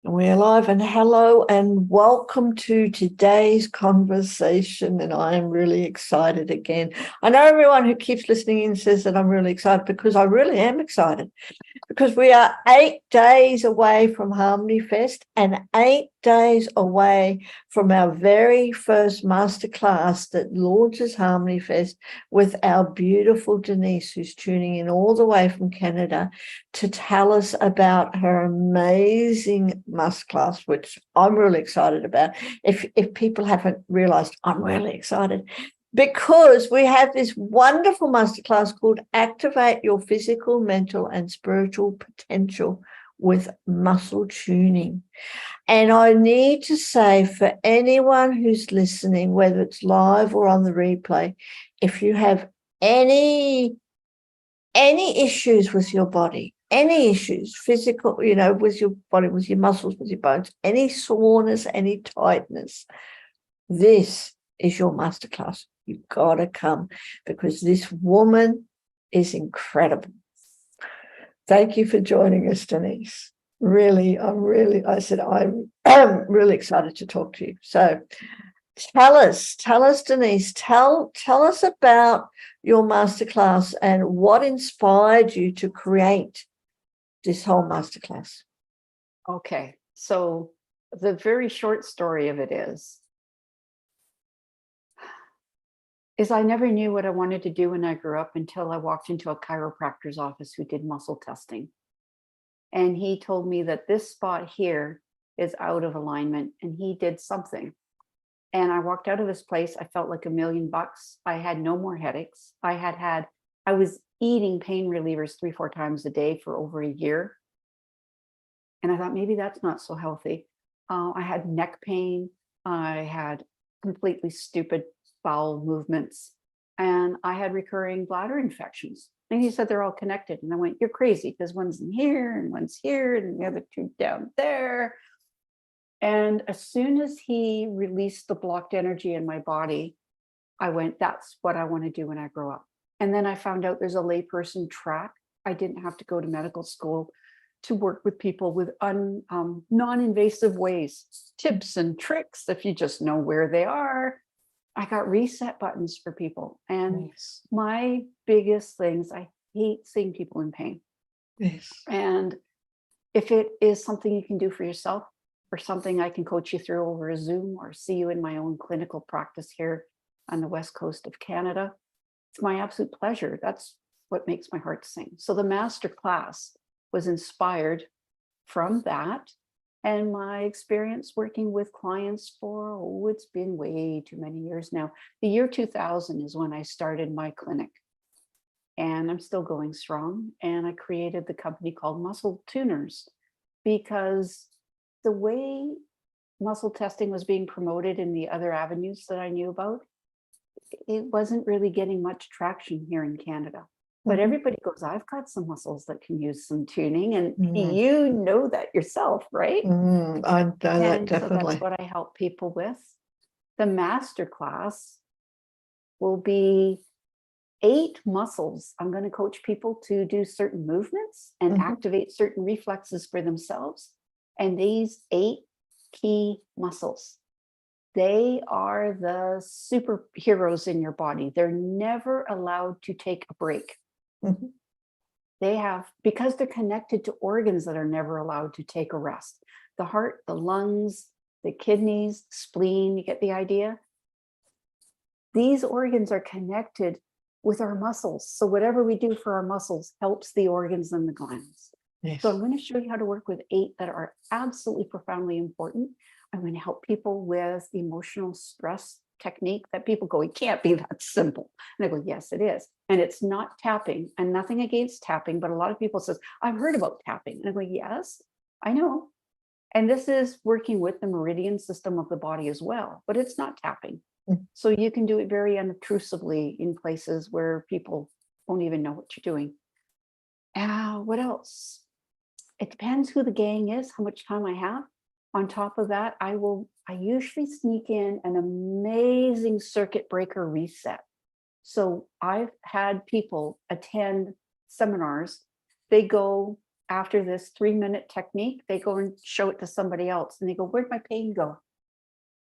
We're live, and hello and welcome to today's conversation. And I am really excited again. I know everyone who keeps listening in says that I'm really excited, because I really am excited, because we are 8 days away from HarmonyFest and 8 days away from our very first masterclass that launches HarmonyFest with our beautiful Denise, who's tuning in all the way from Canada to tell us about her amazing masterclass, which I'm really excited about. If people haven't realized, I'm really excited, because we have this wonderful masterclass called Activate Your Physical, Mental, and Spiritual Potential with Muscle Tuning. And I need to say, for anyone who's listening, whether it's live or on the replay, if you have any issues with your body, any issues, physical, with your body, with your muscles, with your bones, any soreness, any tightness, this is your masterclass. You've got to come, because this woman is incredible. Thank you for joining us, Denise. Really, I'm really excited to talk to you. So tell us, Denise, tell us about your masterclass and what inspired you to create this whole masterclass. Okay, so the very short story of it is I never knew what I wanted to do when I grew up until I walked into a chiropractor's office who did muscle testing. And he told me that this spot here is out of alignment, and he did something. And I walked out of this place, I felt like $1,000,000. I had no more headaches. I was eating pain relievers 3-4 times a day for over a year. And I thought, maybe that's not so healthy. I had neck pain. I had completely stupid bowel movements, and I had recurring bladder infections. And he said they're all connected. And I went, you're crazy, because one's in here and one's here and the other two down there. And as soon as he released the blocked energy in my body, I went, that's what I want to do when I grow up. And then I found out there's a layperson track. I didn't have to go to medical school to work with people with non-invasive ways, tips and tricks. If you just know where they are, I got reset buttons for people. And Yes. My biggest things, I hate seeing people in pain. Yes. And if it is something you can do for yourself, or something I can coach you through over a Zoom, or see you in my own clinical practice here on the West Coast of Canada, it's my absolute pleasure. That's what makes my heart sing. So the Masterclass was inspired from that, and my experience working with clients for, it's been way too many years now. The year 2000 is when I started my clinic, and I'm still going strong. And I created the company called Muscle Tuners, because the way muscle testing was being promoted in the other avenues that I knew about, it wasn't really getting much traction here in Canada. But everybody goes, I've got some muscles that can use some tuning. And you know that yourself, right? I know that definitely. So that's what I help people with. The masterclass will be 8 muscles. I'm going to coach people to do certain movements and activate certain reflexes for themselves. And these 8 key muscles, they are the superheroes in your body. They're never allowed to take a break. They have, because they're connected to organs that are never allowed to take a rest. The heart, the lungs, the kidneys, spleen, you get the idea? These organs are connected with our muscles. So whatever we do for our muscles helps the organs and the glands. Yes. So I'm going to show you how to work with 8 that are absolutely profoundly important. I'm going to help people with emotional stress technique that people go, it can't be that simple. And I go, yes, it is. And it's not tapping, and nothing against tapping. But a lot of people says, I've heard about tapping. And I go, yes, I know. And this is working with the meridian system of the body as well, but it's not tapping. So you can do it very unobtrusively in places where people won't even know what you're doing. What else? It depends who the gang is, how much time I have. On top of that, I usually sneak in an amazing circuit breaker reset. So I've had people attend seminars. They go after this 3-minute technique, they go and show it to somebody else and they go, where'd my pain go?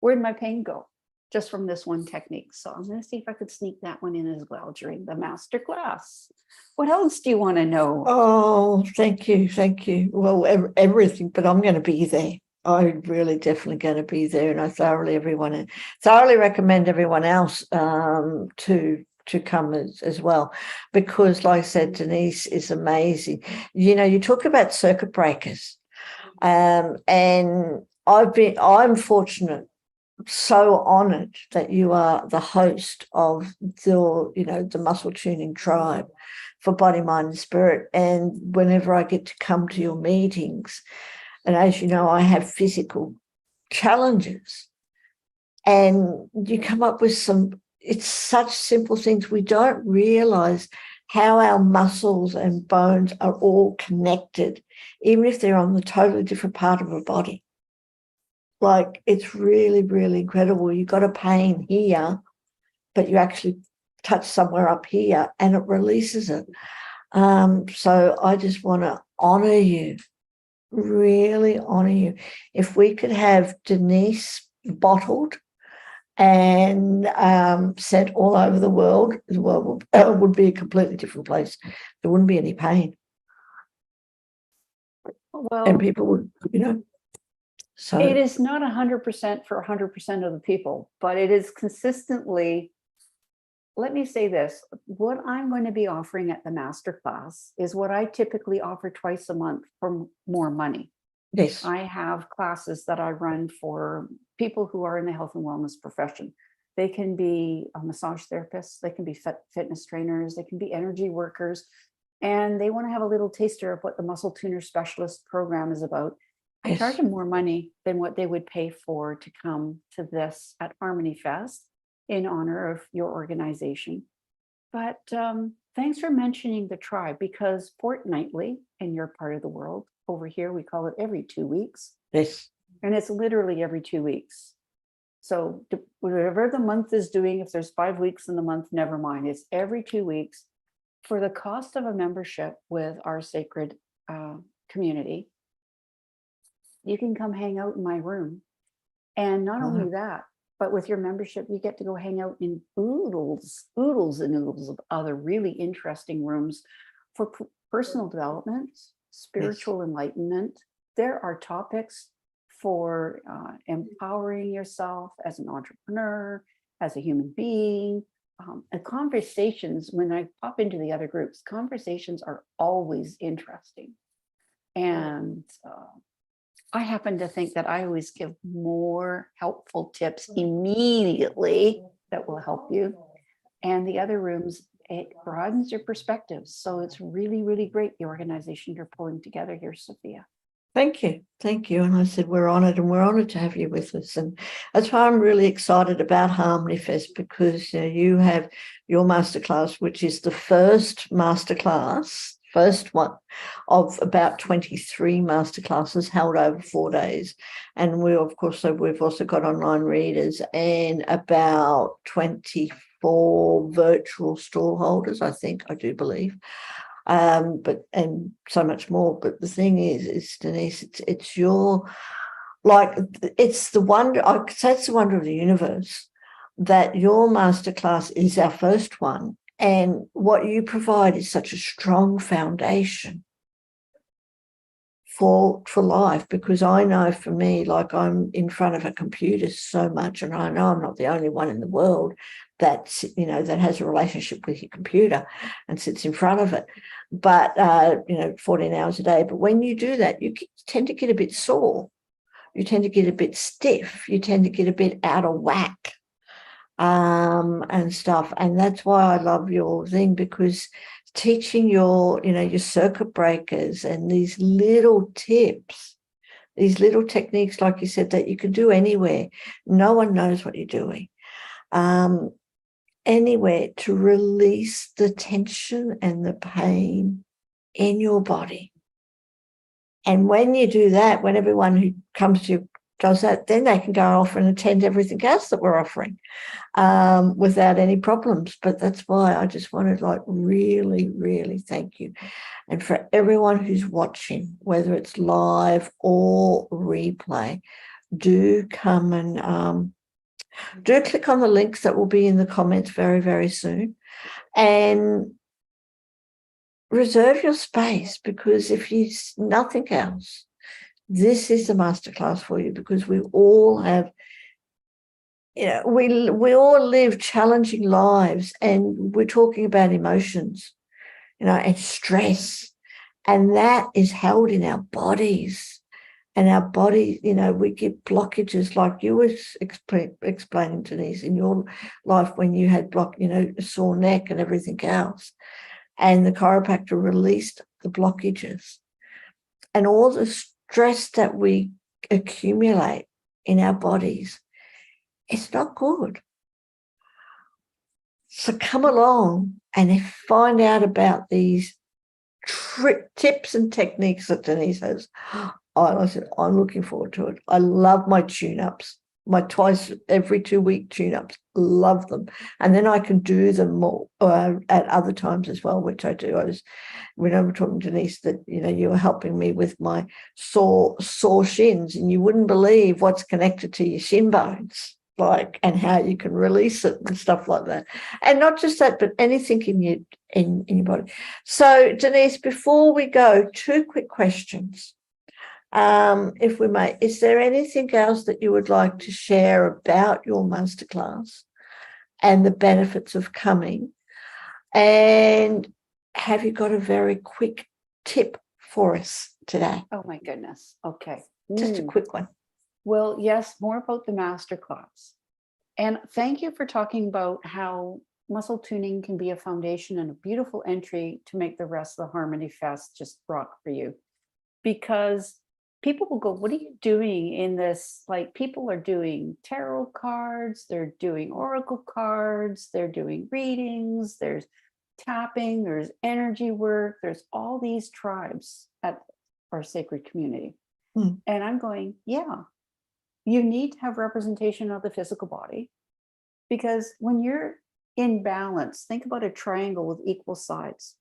Where'd my pain go? Just from this one technique. So I'm going to see if I could sneak that one in as well during the masterclass. What else do you want to know? Oh, thank you. Thank you. Well, everything, but I'm going to be there. I'm really definitely going to be there. And I thoroughly recommend everyone else to come as well, because like I said, Denise is amazing. You know, you talk about circuit breakers, and I'm fortunate, so honored that you are the host of the muscle tuning tribe for body, mind, and spirit. And whenever I get to come to your meetings, and as you know, I have physical challenges, and you come up with it's such simple things. We don't realize how our muscles and bones are all connected, even if they're on the totally different part of our body. Like, it's really, really incredible. You've got a pain here, but you actually touch somewhere up here and it releases it. So I just want to honor you, really honor you. If we could have Denise bottled and sent all over the world as well, it would be a completely different place. There wouldn't be any pain. Well, and people would, So it is not 100% for 100% of the people, but it is consistently. Let me say this. What I'm going to be offering at the masterclass is what I typically offer twice a month for more money. yes, I have classes that I run for people who are in the health and wellness profession. They can be massage therapists, they can be fitness trainers, they can be energy workers, and they want to have a little taster of what the Muscle Tuner Specialist program is about. I yes. charge them more money than what they would pay for to come to this at HarmonyFest in honor of your organization. But thanks for mentioning the tribe, because fortnightly in your part of the world, over here, we call it every 2 weeks. Yes. And it's literally every 2 weeks. So whatever the month is doing, if there's 5 weeks in the month, never mind. It's every 2 weeks for the cost of a membership with our sacred community. You can come hang out in my room. And not only that, but with your membership, you get to go hang out in oodles and oodles of other really interesting rooms for personal development, spiritual enlightenment. There are topics for empowering yourself as an entrepreneur, as a human being. And conversations, when I pop into the other groups, conversations are always interesting. And I happen to think that I always give more helpful tips immediately that will help you. And the other rooms, it broadens your perspectives. So it's really, really great, the organization you're pulling together here, Sophia. Thank you. Thank you. And I said, we're honored to have you with us. And that's why I'm really excited about HarmonyFest, because you have your masterclass, which is the first one of about 23 masterclasses held over 4 days. And we've also got online readers and about 24 virtual stall holders, I do believe. And so much more. But the thing is Denise, it's your, it's the wonder, I could say it's the wonder of the universe that your masterclass is our first one. And what you provide is such a strong foundation for life, because I know for me, like, I'm in front of a computer so much, and I know I'm not the only one in the world that has a relationship with your computer and sits in front of it, but 14 hours a day. But when you do that, you tend to get a bit sore, you tend to get a bit stiff, you tend to get a bit out of whack and stuff. And that's why I love your thing, because teaching your circuit breakers and these little tips, these little techniques, like you said, that you can do anywhere. No one knows what you're doing. Anywhere to release the tension and the pain in your body. And when you do that, when everyone who comes to your does that, then they can go off and attend everything else that we're offering without any problems. But that's why I just want to like really, really thank you. And for everyone who's watching, whether it's live or replay, do come and do click on the links that will be in the comments very, very soon. And reserve your space, because if you nothing else, this is the masterclass for you, because we all have, we all live challenging lives, and we're talking about emotions, and stress, and that is held in our bodies. And our body, we get blockages, like you were explaining, Denise, in your life when you had a sore neck and everything else. And the chiropractor released the blockages. And all the stress that we accumulate in our bodies, it's not good. So come along and find out about these tips and techniques that Denise has. I said, I'm looking forward to it. I love my tune-ups, my twice every 2 week tune-ups. Love them. And then I can do them more at other times as well, which I do. When I was talking to Denise that, you were helping me with my sore shins, and you wouldn't believe what's connected to your shin bones, and how you can release it and stuff like that. And not just that, but anything in your body. So Denise, before we go, 2 quick questions. If we may, is there anything else that you would like to share about your masterclass and the benefits of coming? And have you got a very quick tip for us today? Oh my goodness. Okay. Just a quick one. Well, yes, more about the masterclass. And thank you for talking about how muscle tuning can be a foundation and a beautiful entry to make the rest of the HarmonyFest just rock for you. Because people will go, what are you doing in this? Like, people are doing tarot cards, they're doing oracle cards, they're doing readings, there's tapping, there's energy work, there's all these tribes at our sacred community. And I'm going, yeah, you need to have representation of the physical body, because when you're in balance, think about a triangle with equal sides.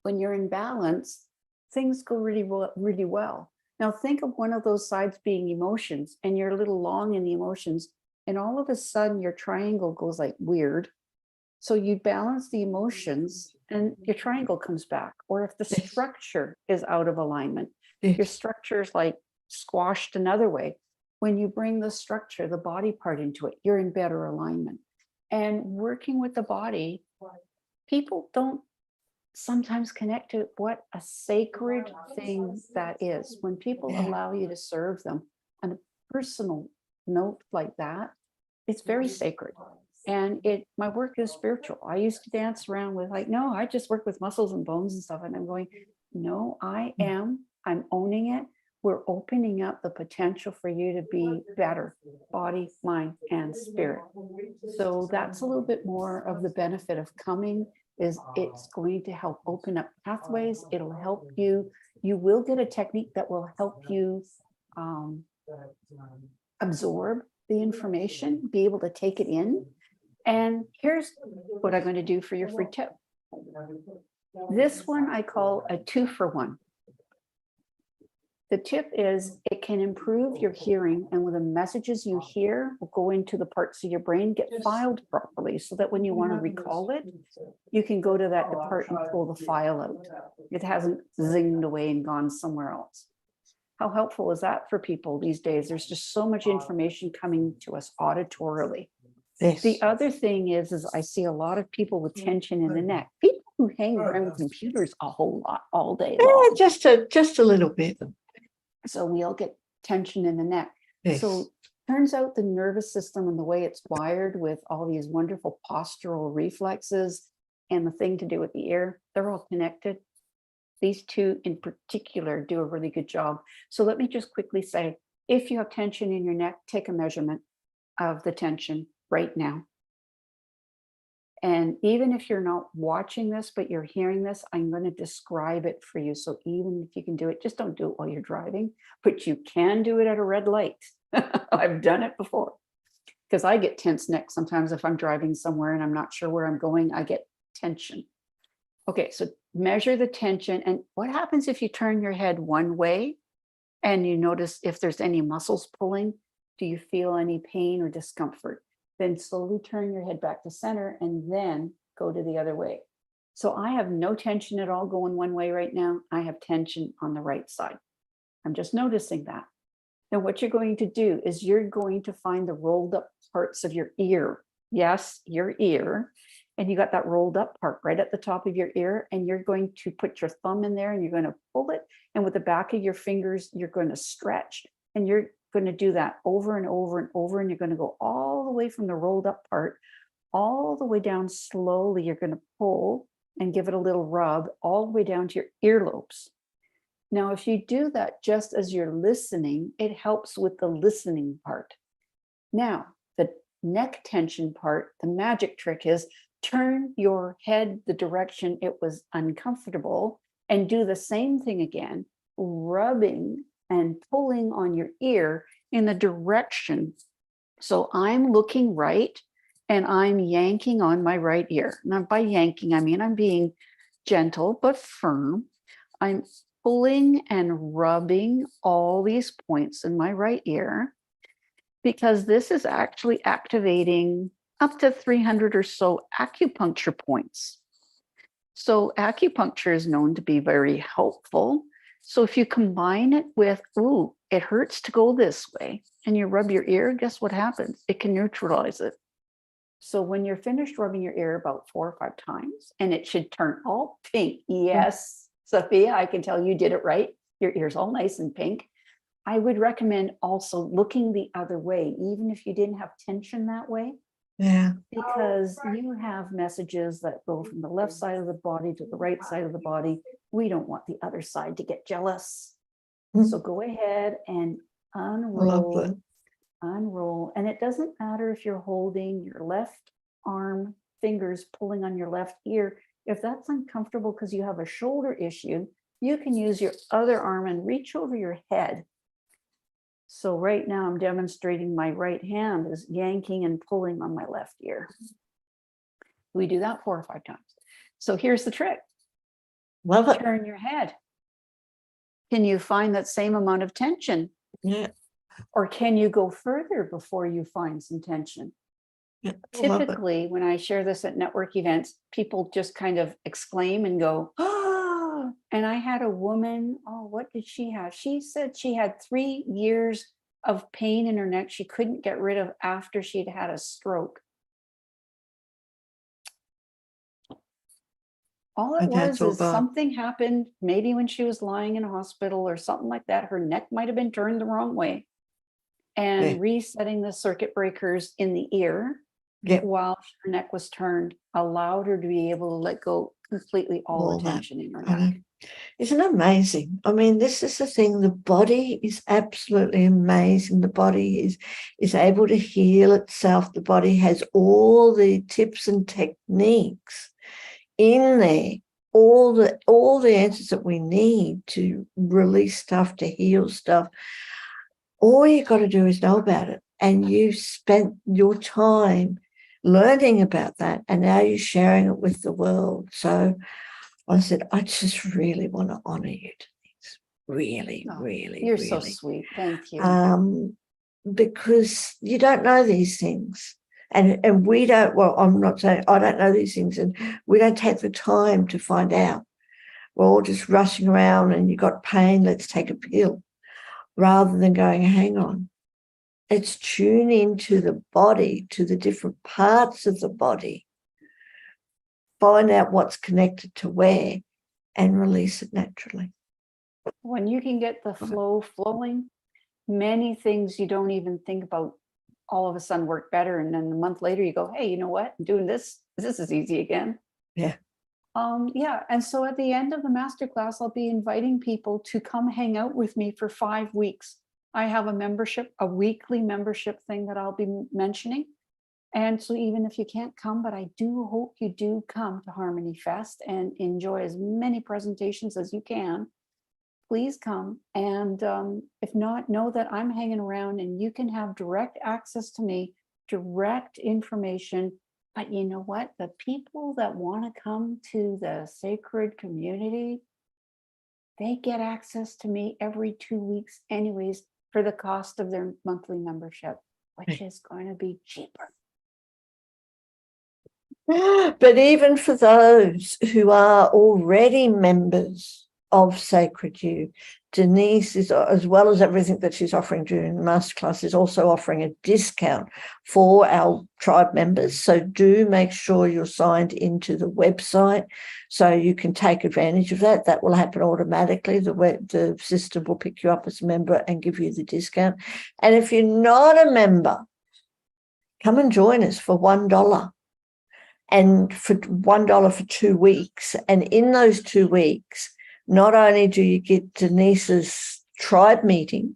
When you're in balance, things go really well. Now think of one of those sides being emotions, and you're a little long in the emotions, and all of a sudden your triangle goes like weird. So you balance the emotions and your triangle comes back. Or if the structure is out of alignment, your structure is like squashed another way. When you bring the structure, the body part into it, you're in better alignment. And working with the body, people don't sometimes connect to what a sacred thing that is. When people allow you to serve them on a personal note like that, it's very sacred. And my work is spiritual. I used to dance around with no, I just work with muscles and bones and stuff. And I'm going, no, I'm owning it. We're opening up the potential for you to be better, body, mind, and spirit. So that's a little bit more of the benefit of coming, is it's going to help open up pathways. It'll help you. You will get a technique that will help you absorb the information, be able to take it in. And here's what I'm going to do for your free tip. This one I call a 2-for-1. The tip is it can improve your hearing, and when the messages you hear will go into the parts of your brain, get filed properly, so that when you want to recall it, you can go to that part and pull the file out. It hasn't zinged away and gone somewhere else. How helpful is that for people these days? There's just so much information coming to us auditorily. Yes. The other thing is I see a lot of people with tension in the neck. People who hang around with computers a whole lot all day long. Just a little bit. So we all get tension in the neck. Yes. So turns out the nervous system and the way it's wired with all these wonderful postural reflexes and the thing to do with the ear, they're all connected. These two in particular do a really good job. So let me just quickly say, if you have tension in your neck, take a measurement of the tension right now. And even if you're not watching this, but you're hearing this, I'm going to describe it for you. So even if you can do it, just don't do it while you're driving, but you can do it at a red light. I've done it before because I get tense neck sometimes if I'm driving somewhere and I'm not sure where I'm going. I get tension. Okay, so measure the tension. And what happens if you turn your head one way and you notice if there's any muscles pulling? Do you feel any pain or discomfort? Then slowly turn your head back to center and then go to the other way. So I have no tension at all going one way right now. I have tension on the right side. I'm just noticing that. Then what you're going to do is you're going to find the rolled up parts of your ear. Yes, your ear. And you got that rolled up part right at the top of your ear. And you're going to put your thumb in there and you're going to pull it. And with the back of your fingers, you're going to stretch. And you're going to do that over and over and over. And you're going to go all the way from the rolled up part, all the way down slowly. You're going to pull and give it a little rub all the way down to your earlobes. Now, if you do that just as you're listening, it helps with the listening part. Now, the neck tension part, the magic trick is turn your head the direction it was uncomfortable and do the same thing again, rubbing and pulling on your ear in the direction. So I'm looking right and I'm yanking on my right ear. Now, by yanking, I mean I'm being gentle but firm. I'm pulling and rubbing all these points in my right ear because this is actually activating up to 300 or so acupuncture points. So acupuncture is known to be very helpful. So if you combine it with, ooh, it hurts to go this way, and you rub your ear, guess what happens? It can neutralize it. So when you're finished rubbing your ear about 4 or 5 times, and it should turn all pink. Yes, Sophia, I can tell you did it right. Your ear's all nice and pink. I would recommend also looking the other way, even if you didn't have tension that way. Yeah. Because you have messages that go from the left side of the body to the right side of the body. We don't want the other side to get jealous. So go ahead and unroll, unroll. And it doesn't matter if you're holding your left arm, fingers pulling on your left ear. If that's uncomfortable because you have a shoulder issue, you can use your other arm and reach over your head. So right now I'm demonstrating my right hand is yanking and pulling on my left ear. We do that 4 or 5 times. So here's the trick. Love it. Turn your head. Can you find that same amount of tension? Yeah. Or can you go further before you find some tension? Yeah. Typically, when I share this at network events, people just kind of exclaim and go, oh, and I had a woman, oh, what did she have? She said she had 3 years of pain in her neck she couldn't get rid of after she'd had a stroke. All it was is something happened, maybe when she was lying in a hospital or something like that. Her neck might have been turned the wrong way. And resetting the circuit breakers in the ear while her neck was turned allowed her to be able to let go completely all the tension in her neck. Isn't it amazing? I mean, this is the thing. The body is absolutely amazing. The body is able to heal itself. The body has all the tips and techniques in there, all the answers that we need to release stuff, to heal stuff. All you got to do is know about it. And you've spent your time learning about that, and now you're sharing it with the world. So I said, I just really want to honor you, Denise. Really, really, you're really. So sweet. Thank you. Because you don't know these things. And we don't, well, I'm not saying I don't know these things, and we don't take the time to find out. We're all just rushing around, and you got pain, let's take a pill, rather than going, hang on. It's tune into the body, to the different parts of the body, find out what's connected to where, and release it naturally. When you can get the flow flowing, many things you don't even think about all of a sudden work better. And then a month later you go, hey, you know what? I'm doing this. This is easy again. Yeah. And so at the end of the masterclass, I'll be inviting people to come hang out with me for 5 weeks. I have a membership, a weekly membership thing that I'll be mentioning. And so even if you can't come, but I do hope you do come to HarmonyFest and enjoy as many presentations as you can. please come. And if not, know that I'm hanging around and you can have direct access to me, direct information. But you know what? The people that want to come to the sacred community, they get access to me every 2 weeks anyways for the cost of their monthly membership, which is going to be cheaper. But even for those who are already members of Sacred You, Denise is, as well as everything that she's offering during the masterclass, is also offering a discount for our tribe members. So do make sure you're signed into the website so you can take advantage of that. That will happen automatically. The system will pick you up as a member and give you the discount. And if you're not a member, come and join us for $1. And for $1 for 2 weeks. And in those 2 weeks, not only do you get Denise's tribe meeting,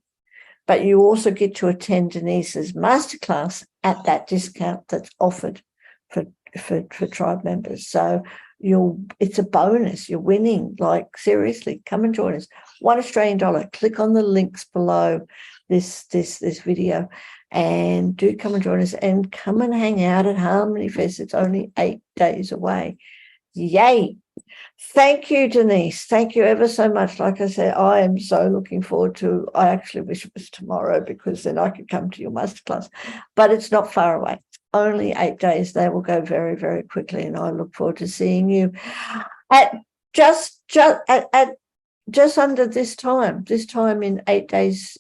but you also get to attend Denise's masterclass at that discount that's offered for tribe members. So it's a bonus. You're winning. Like, seriously, come and join us. $1 Australian. Click on the links below this video. And do come and join us and come and hang out at HarmonyFest. It's only 8 days away. Yay. Thank you, Denise. Thank you ever so much. Like I said, I am so looking forward to, I actually wish it was tomorrow because then I could come to your masterclass, but it's not far away. It's only 8 days. They will go very, very quickly. And I look forward to seeing you at just under this time in 8 days,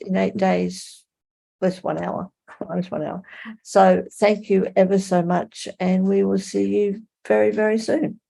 less 1 hour. Minus 1 hour. So thank you ever so much. And we will see you very, very soon.